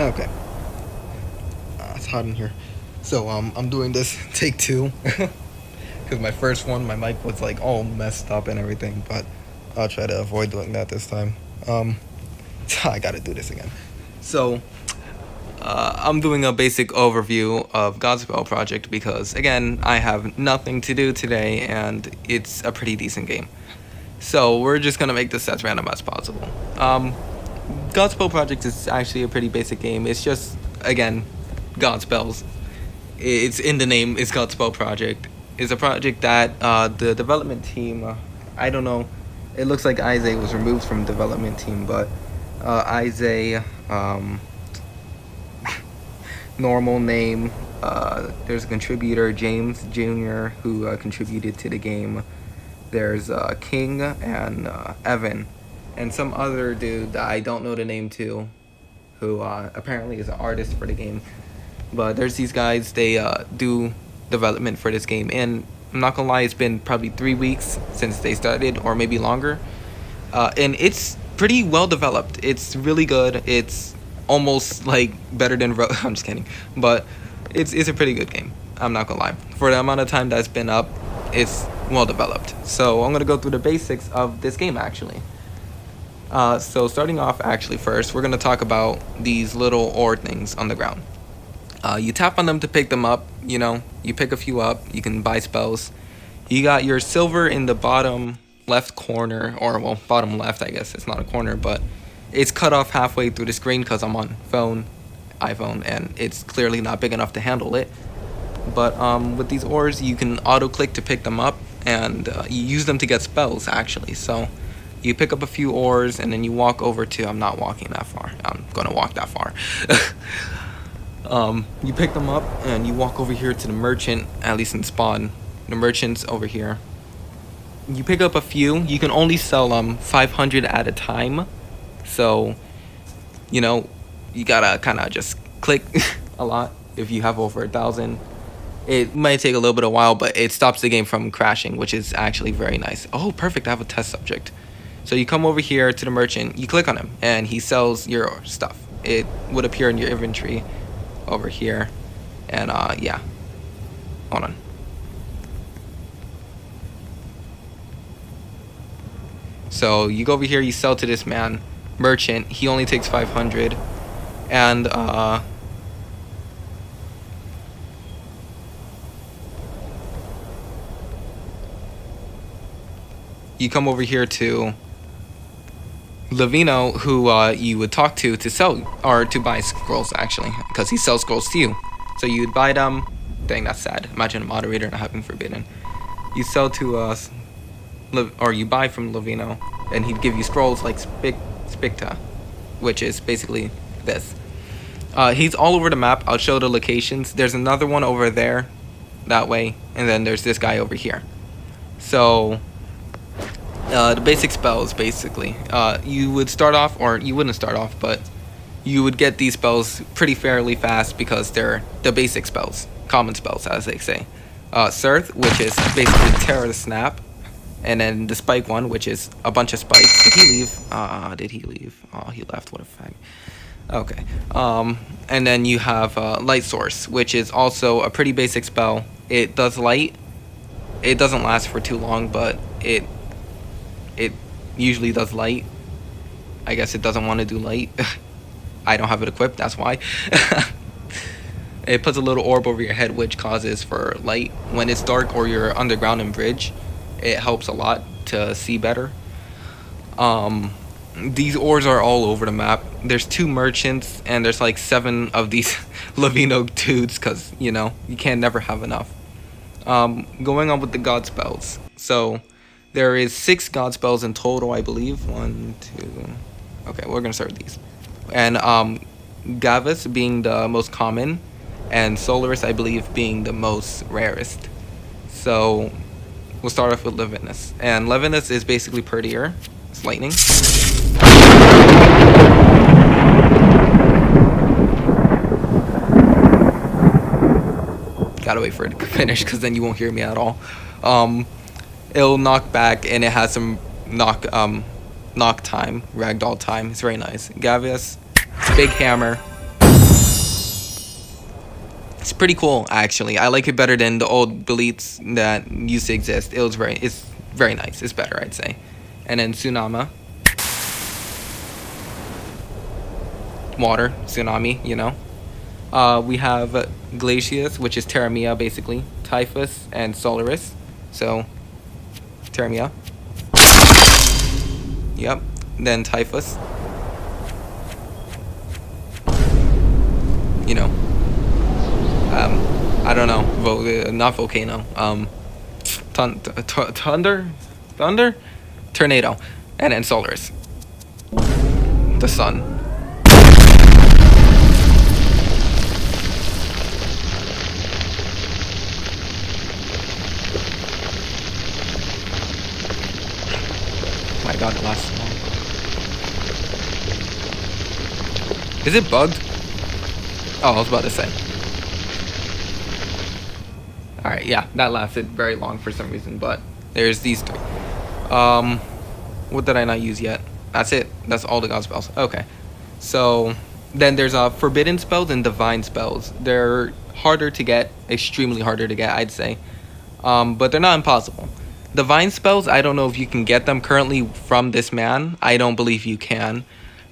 Okay. It's hot in here. So I'm doing this take 2 because my first one, my mic was like all messed up and everything, but I'll try to avoid doing that this time. I gotta do this again. So I'm doing a basic overview of Godspell project because again I have nothing to do today and it's a pretty decent game. So we're just gonna make this as random as possible. Godspell project is actually a pretty basic game. It's just, again, Godspells. It's in the name. It's Godspell project. It's a project that the development team, I don't know, it looks like Isaiah was removed from development team, but Isaiah, normal name, there's a contributor, Jamesjr, who contributed to the game. There's King and Evan, and some other dude that I don't know the name to, who apparently is an artist for the game. But there's these guys, they do development for this game, and I'm not gonna lie, it's been probably 3 weeks since they started, or maybe longer, and it's pretty well developed. It's really good. It's almost like better than I'm just kidding, but it's a pretty good game. I'm not gonna lie, for the amount of time that's been up, it's well developed. So I'm gonna go through the basics of this game actually. So starting off actually first, we're gonna talk about these little ore things on the ground. You tap on them to pick them up. You know, you pick a few up, you can buy spells. You got your silver in the bottom left corner, or well, bottom left, I guess. It's not a corner, but it's cut off halfway through the screen because I'm on iPhone, and it's clearly not big enough to handle it. But with these ores, you can auto click to pick them up, and you use them to get spells actually. So you pick up a few ores, and then you walk over to, I'm not walking that far, I'm gonna walk that far. You pick them up and you walk over here to the merchant, at least in spawn. The merchant's over here. You pick up a few. You can only sell 500 at a time. So, you know, you gotta kind of just click a lot if you have over 1,000. It might take a little bit of while, but it stops the game from crashing, which is actually very nice. Oh, perfect, I have a test subject. So you come over here to the merchant, you click on him, and he sells your stuff. It would appear in your inventory over here, and yeah, hold on. So you go over here, you sell to this man, merchant. He only takes 500, and you come over here to Levino, who you would talk to sell, or to buy scrolls actually, because he sells scrolls to you. So you would buy them. Dang, that's sad. Imagine a moderator not having forbidden. You sell to or you buy from Levino, and he'd give you scrolls like Spicta, which is basically this. He's all over the map. I'll show the locations. There's another one over there, that way, and then there's this guy over here. So the basic spells, basically, you would start off, or you wouldn't start off, but you would get these spells pretty fairly fast because they're the basic spells, common spells, as they say. Surth, which is basically Terror Snap, and then the Spike one, which is a bunch of spikes. Did he leave? Did he leave? Oh, he left. What a fag. Okay. And then you have Light Source, which is also a pretty basic spell. It does light. It doesn't last for too long, but it usually does light. I guess it doesn't want to do light. I don't have it equipped, that's why. It puts a little orb over your head, which causes for light when it's dark or you're underground in bridge. It helps a lot to see better. These ores are all over the map. There's 2 merchants, and there's like 7 of these Levino dudes, because, you know, you can never have enough. Going on with the god spells. So there is 6 god spells in total, I believe. 1, 2. Okay, we're gonna start with these. And Gavus being the most common, and Solaris, I believe, being the most rarest. So we'll start off with Levinus. And Levinus is basically prettier. It's lightning. Gotta wait for it to finish, because then you won't hear me at all. It'll knock back, and it has some knock time, ragdoll time. It's very nice. Gavius, big hammer, pretty cool, actually. I like it better than the old deletes that used to exist. It's very nice. It's better, I'd say. And then Tsunami. Water, tsunami, you know. We have Glacius, which is Terramia, basically. Typhus and Solaris. So, Terramia. Yep. Then Typhus. You know. I don't know. Not volcano. Thunder? Tornado. And then Solaris. The sun. My god, the last one. Is it bugged? Oh, I was about to say. Alright, yeah, that lasted very long for some reason, but there's these three. What did I not use yet? That's it. That's all the god spells. Okay. So, then there's forbidden spells and divine spells. They're harder to get, extremely harder to get, I'd say. But they're not impossible. Divine spells, I don't know if you can get them currently from this man. I don't believe you can.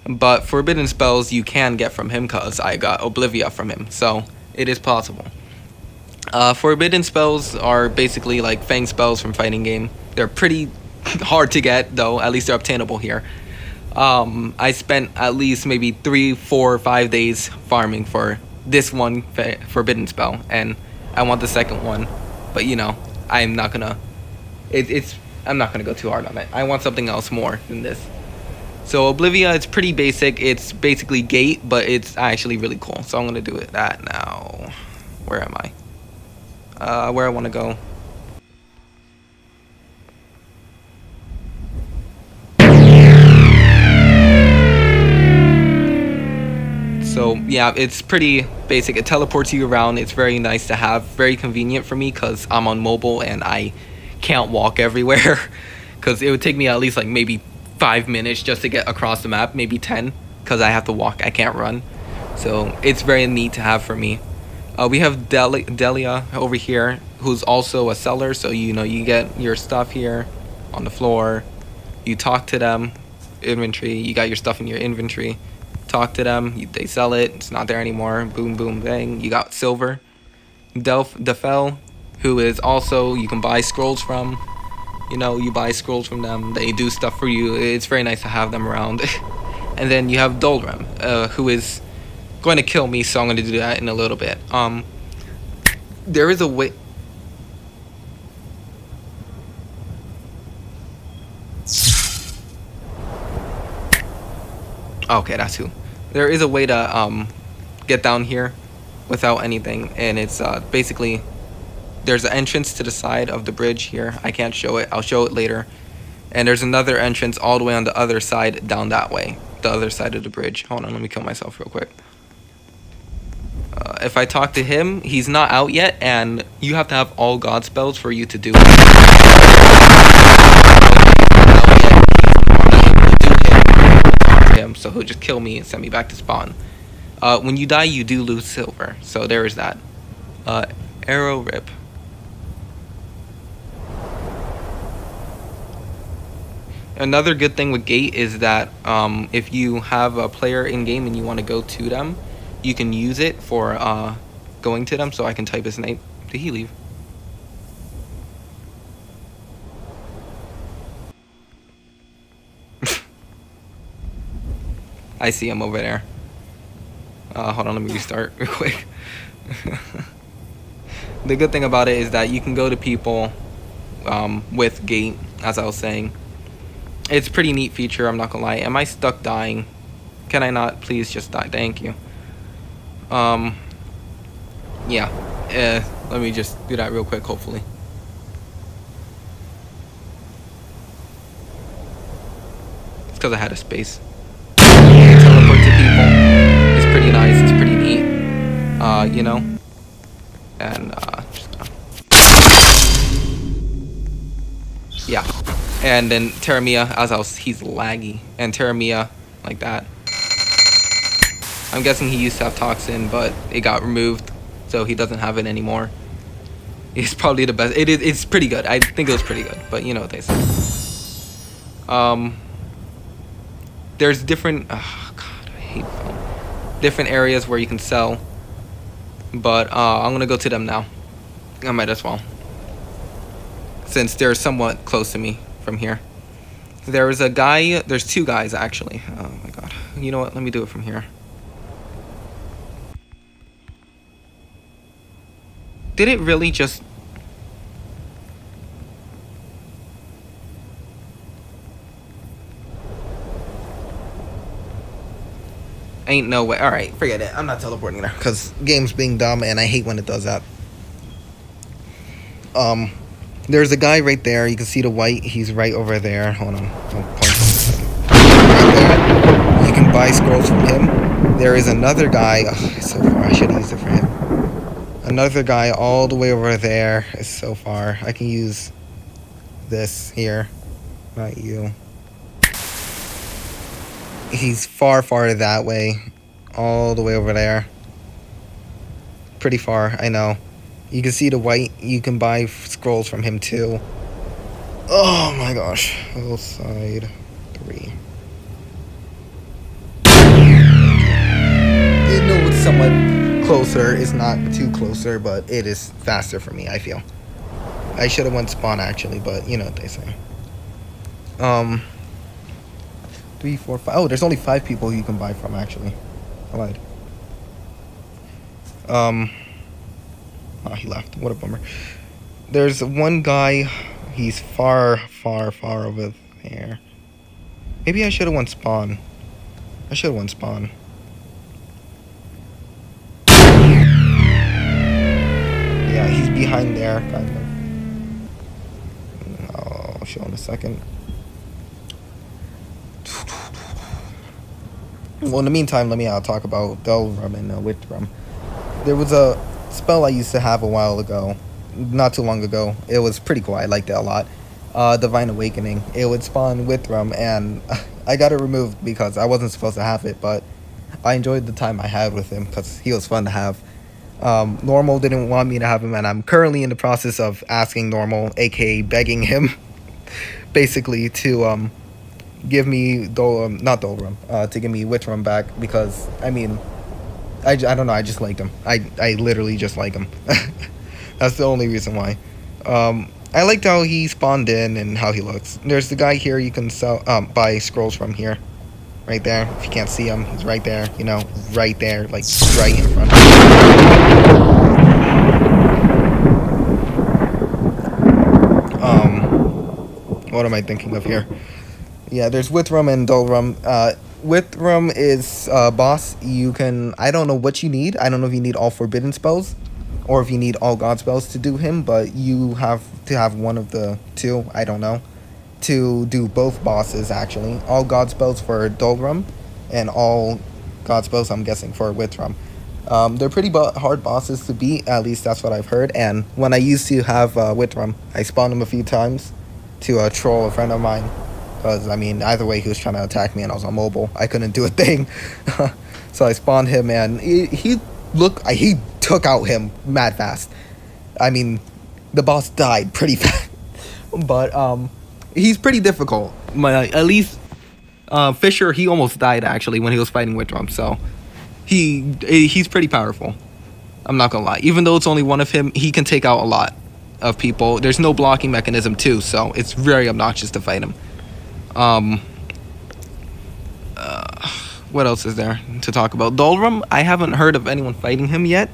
But forbidden spells you can get from him because I got Oblivia from him. So, it is possible. Forbidden spells are basically like Fang spells from fighting game. They're pretty hard to get, though. At least they're obtainable here. I spent at least maybe 3, 4, 5 days farming for this one forbidden spell. And I want the second one. But, you know, I'm not gonna... I'm not gonna go too hard on it. I want something else more than this. So Oblivia, it's pretty basic. It's basically Gate, but it's actually really cool. So I'm gonna do that now. Where am I? Where I want to go. So yeah, it's pretty basic. It teleports you around. It's very nice to have. Very convenient for me because I'm on mobile and I can't walk everywhere. Because it would take me at least like maybe 5 minutes just to get across the map. Maybe 10 because I have to walk. I can't run. So it's very neat to have for me. We have Delia over here, who's also a seller. So, you know, you get your stuff here on the floor. You talk to them. Inventory. You got your stuff in your inventory. Talk to them. They sell it. It's not there anymore. Boom, boom, bang. You got Silver. Defel, who is also, you can buy scrolls from. You know, you buy scrolls from them. They do stuff for you. It's very nice to have them around. And then you have Dolrem, who is... going to kill me, so I'm going to do that in a little bit. There is a way... Okay, that's who. There is a way to get down here without anything, and it's basically... There's an entrance to the side of the bridge here. I can't show it. I'll show it later. And there's another entrance all the way on the other side, down that way. The other side of the bridge. Hold on, let me kill myself real quick. If I talk to him, he's not out yet, and you have to have all god spells for you to do it. So he'll just kill me and send me back to spawn. When you die, you do lose silver. So there is that. Arrow rip. Another good thing with Gate is that if you have a player in game and you want to go to them, you can use it for going to them. So I can type his name. Did he leave? I see him over there. Hold on, let me restart real quick. The good thing about it is that you can go to people with Gate, as I was saying. It's a pretty neat feature, I'm not gonna lie. Am I stuck dying? Can I not please just die? Thank you. Yeah. Let me just do that real quick, hopefully. It's because I had a space. Teleport to people. It's pretty nice. It's pretty neat. You know. And yeah. And then Terramia, he's laggy. And Terramia, like that. I'm guessing he used to have Toxin, but it got removed. so he doesn't have it anymore. It's probably the best. It's pretty good. I think it was pretty good, but you know what they say. There's different. Oh God, I hate film. Different areas where you can sell, but I'm gonna go to them now. I might as well, since they're somewhat close to me from here. There is a guy. There's two guys actually. Oh my God. You know what? Let me do it from here. Did it really just... Ain't no way. Alright, forget it. I'm not teleporting there. Because game's being dumb and I hate when it does that. There's a guy right there. You can see the white. He's right over there. Hold on. I'll point right there. You can buy scrolls from him. There is another guy. Oh, so far. I should have used it for him. Another guy all the way over there is so far. I can use this here. Not you. He's far that way. All the way over there. Pretty far, I know. You can see the white. You can buy scrolls from him too. Oh my gosh. Hillside 3. You know it's somewhat closer. It's not too closer, but it is faster for me, I feel. I should have went spawn actually, but you know what they say. 3, 4, 5. Oh, there's only 5 people you can buy from actually. I lied. Oh, he left. What a bummer. There's one guy. He's far over there. Maybe I should have went spawn. I should have went spawn. Yeah, he's behind there, kind of. I'll show in a second. Well, in the meantime, let me talk about Delrum and Withrum. There was a spell I used to have a while ago, not too long ago. It was pretty cool. I liked it a lot. Divine Awakening. It would spawn Withrum, and I got it removed because I wasn't supposed to have it, but I enjoyed the time I had with him because he was fun to have. Normal didn't want me to have him, and I'm currently in the process of asking Normal, aka begging him, basically to give me not Dolrum, to give me Withrum back because I mean, I don't know, I just liked him. I literally just like him. That's the only reason why. I liked how he spawned in and how he looks. There's the guy here you can sell buy scrolls from here. Right there. If you can't see him, he's right there, you know, right there, like right in front of you. What am I thinking of here? Yeah, there's Withrum and Dolrum. Withrum is boss. You can, I don't know what you need. I don't know if you need all forbidden spells or if you need all god spells to do him, but you have to have one of the two, I don't know, to do both bosses actually. All god spells for Dolrum and all god spells I'm guessing for Withrum. They're pretty hard bosses to beat, at least that's what I've heard. And when I used to have Withrum, I spawned him a few times to troll a friend of mine. Because, I mean, either way, he was trying to attack me and I was on mobile. I couldn't do a thing. So I spawned him and he took out him mad fast. I mean, the boss died pretty fast. But, he's pretty difficult. At least, Fisher, he almost died actually when he was fighting Withrum. So, he's pretty powerful. I'm not gonna lie. Even though it's only one of him, he can take out a lot of people. There's no blocking mechanism too, so it's very obnoxious to fight him. What else is there to talk about? Dolrum, I haven't heard of anyone fighting him yet.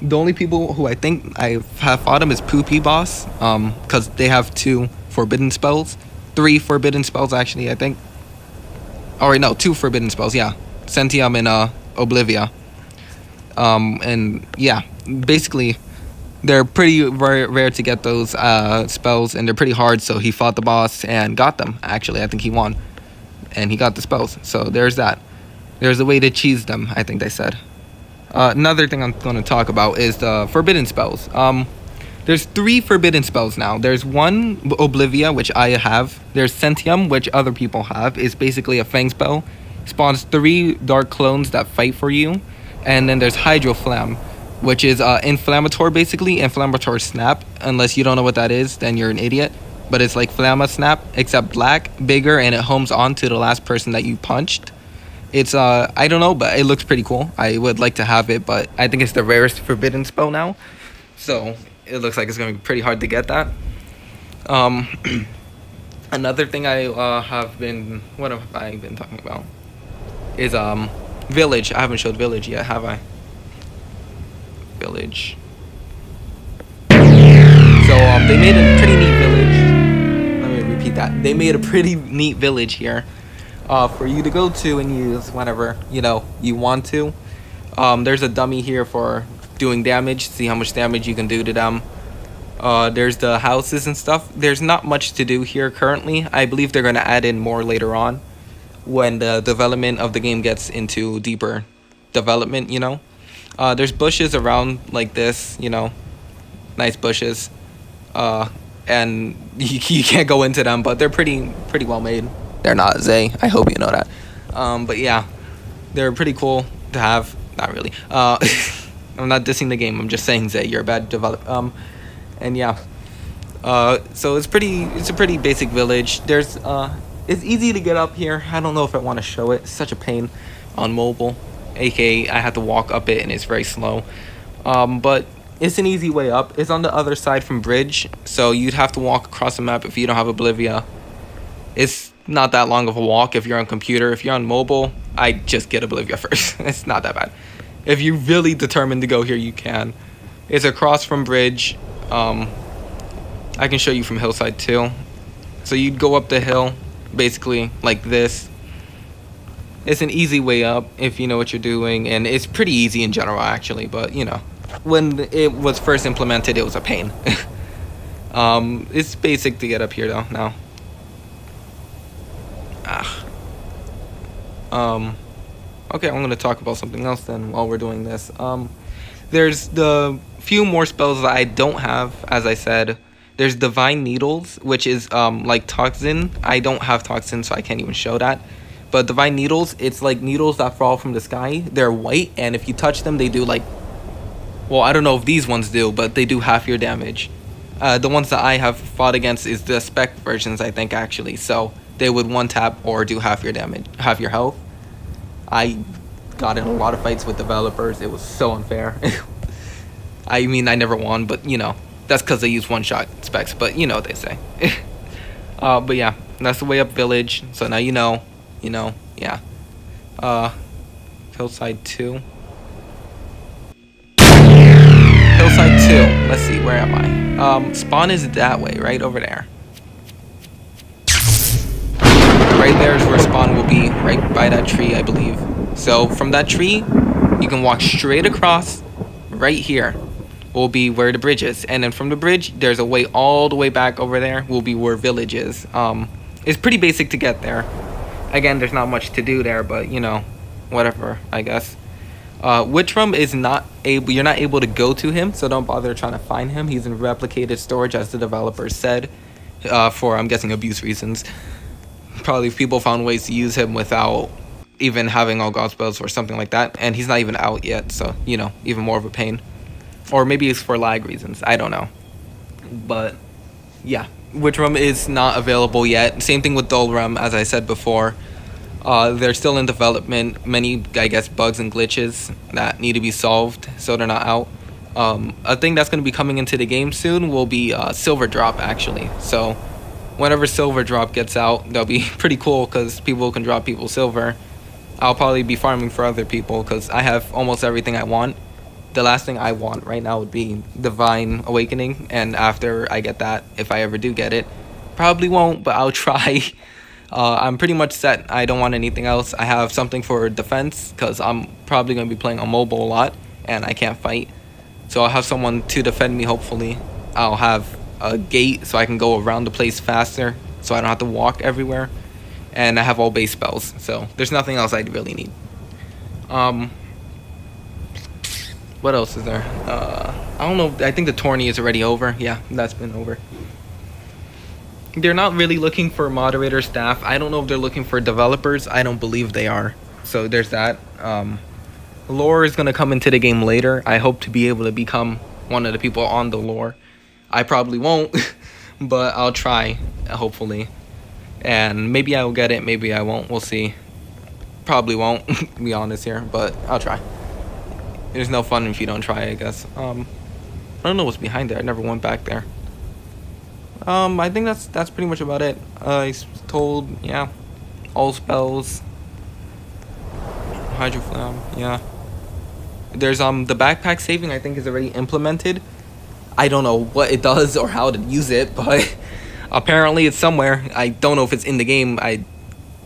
The only people who I think I have fought him is Poopy Boss, because they have 2 forbidden spells. 3 forbidden spells, actually, I think. Oh, wait, no, 2 forbidden spells, yeah. Sentium and Oblivia. And, yeah, basically, they're pretty rare to get those spells, and they're pretty hard, so he fought the boss and got them, actually. I think he won, and he got the spells, so there's that. There's a way to cheese them, I think they said. Another thing I'm going to talk about is the forbidden spells. There's 3 forbidden spells now. There's 1, Oblivia, which I have. There's Sentium, which other people have. It's basically a Fang spell. Spawns 3 dark clones that fight for you. And then there's Hydro Flam. which is inflammator, basically. Inflammator snap. Unless you don't know what that is, then you're an idiot. But it's like Flamma Snap, except black, bigger, and it homes on to the last person that you punched. It's, I don't know, but it looks pretty cool. I would like to have it, but I think it's the rarest forbidden spell now. So, it looks like it's going to be pretty hard to get that. Another thing I have been, what have I been talking about? Is, Village. I haven't showed Village yet, have I? Village. So, they made a pretty neat village. Let me repeat that. They made a pretty neat village here. For you to go to and use whenever, you know, you want to. There's a dummy here for doing damage. See how much damage you can do to them. There's the houses and stuff. There's not much to do here currently. I believe they're going to add in more later on when the development of the game gets into deeper development, you know. There's bushes around like this, you know. Nice bushes. And you can't go into them, but they're pretty well made. They're not Zay. I hope you know that. But yeah, they're pretty cool to have. Not really. I'm not dissing the game. I'm just saying, Zay, you're a bad developer. And yeah. So it's a pretty basic village. There's it's easy to get up here. I don't know if I want to show it. It's such a pain on mobile. AKA I have to walk up it and it's very slow. But it's an easy way up. It's on the other side from bridge, so you'd have to walk across the map if you don't have Oblivia. It's not that long of a walk if you're on computer. If you're on mobile, I just get Oblivia first. It's not that bad. If you're really determined to go here, you can. It's across from bridge. I can show you from hillside too. So you'd go up the hill, basically like this. It's an easy way up if you know what you're doing, and it's pretty easy in general actually, but you know, when it was first implemented, it was a pain. It's basic to get up here though now. Okay, I'm gonna talk about something else then while we're doing this. There's the few more spells that I don't have, as I said. There's Divine Needles, which is like Toxin. I don't have Toxin, so I can't even show that. But Divine Needles, it's like needles that fall from the sky. They're white, and if you touch them, they do like... Well, I don't know if these ones do, but they do half your damage. The ones that I have fought against is the spec versions, I think, actually. So they would one-tap or do half your damage, half your health. I got in a lot of fights with developers. It was so unfair. I mean, I never won, but, you know, that's because they use one-shot specs. But you know what they say. But yeah, that's the way up village. So now you know, yeah. Hillside 2. Hillside 2. Let's see, where am I? Spawn is that way, right over there. Right there is where spawn will be, right by that tree, I believe. So from that tree, you can walk straight across. Right here will be where the bridge is, and then from the bridge, there's a way all the way back over there will be where village is. It's pretty basic to get there. Again, there's not much to do there, but you know, whatever, I guess. Whitrum is not able, you're not able to go to him, so don't bother trying to find him. He's in replicated storage, as the developers said, for, I'm guessing, abuse reasons. Probably people found ways to use him without even having all Godspells or something like that, and he's not even out yet, so, you know, even more of a pain. Or maybe it's for lag reasons, I don't know. But, yeah, Whitrum is not available yet. Same thing with Dulrum, as I said before. They're still in development. Many, I guess, bugs and glitches that need to be solved, so they're not out. A thing that's going to be coming into the game soon will be Silver Drop, actually. So whenever Silver Drop gets out, that'll be pretty cool because people can drop people silver. I'll probably be farming for other people because I have almost everything I want. The last thing I want right now would be Divine Awakening, and after I get that, if I ever do get it, probably won't, but I'll try. I'm pretty much set. I don't want anything else. I have something for defense because I'm probably going to be playing on mobile a lot and I can't fight. So I'll have someone to defend me, hopefully. I'll have a gate so I can go around the place faster so I don't have to walk everywhere. And I have all base spells, so there's nothing else I really need. What else is there? I don't know. I think the tourney is already over. Yeah, that's been over. They're not really looking for moderator staff. I don't know if they're looking for developers. I don't believe they are. So there's that. Lore is gonna come into the game later. I hope to be able to become one of the people on the lore. I probably won't, but I'll try, hopefully. And maybe I will get it, maybe I won't. We'll see. Probably won't, to be honest here, but I'll try. There's no fun if you don't try, I guess. I don't know what's behind there. I never went back there. I think that's pretty much about it. He's told, yeah, all spells. Hydroflam, yeah. There's the backpack saving, I think, is already implemented. I don't know what it does or how to use it, but apparently it's somewhere. I don't know if it's in the game. I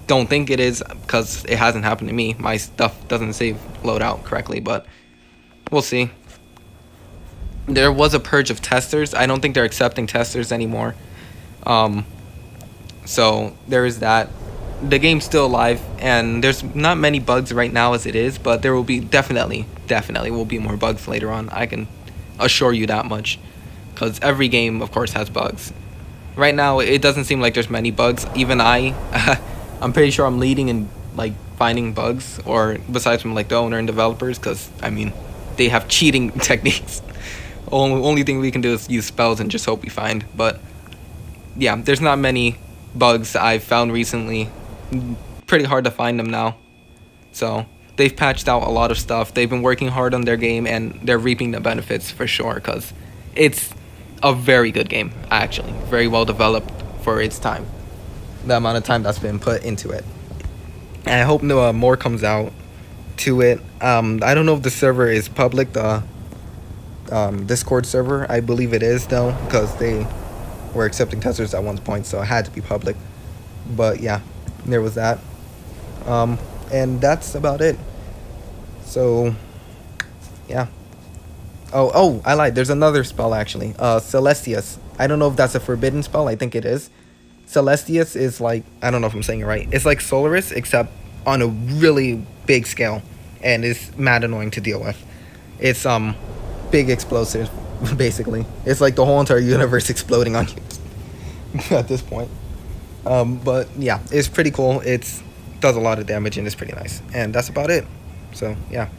don't think it is because it hasn't happened to me. My stuff doesn't save loadout correctly, but we'll see. There was a purge of testers. I don't think they're accepting testers anymore. So there is that. The game's still alive, and there's not many bugs right now as it is, but there will be definitely will be more bugs later on. I can assure you that much, because every game, of course, has bugs. Right now, it doesn't seem like there's many bugs. Even I'm pretty sure I'm leading in like finding bugs, or besides from like the owner and developers, because I mean, they have cheating techniques. Only thing we can do is use spells and just hope we find. But yeah, there's not many bugs I've found recently. Pretty hard to find them now. So they've patched out a lot of stuff. They've been working hard on their game, and they're reaping the benefits for sure, because it's a very good game, actually. Very well developed for its time. The amount of time that's been put into it. And I hope more comes out to it. I don't know if the server is public, the Discord server. I believe it is, though, because they were accepting testers at one point, so it had to be public. But yeah, there was that. And that's about it. So yeah. Oh, I lied. There's another spell, actually. Celestius. I don't know if that's a forbidden spell. I think it is. Celestius is like, I don't know if I'm saying it right. It's like Solaris, except on a really big scale, and it's mad annoying to deal with. It's big explosive, basically. It's like the whole entire universe exploding on you at this point. But yeah, it's pretty cool. It does a lot of damage, and it's pretty nice. And that's about it. So yeah.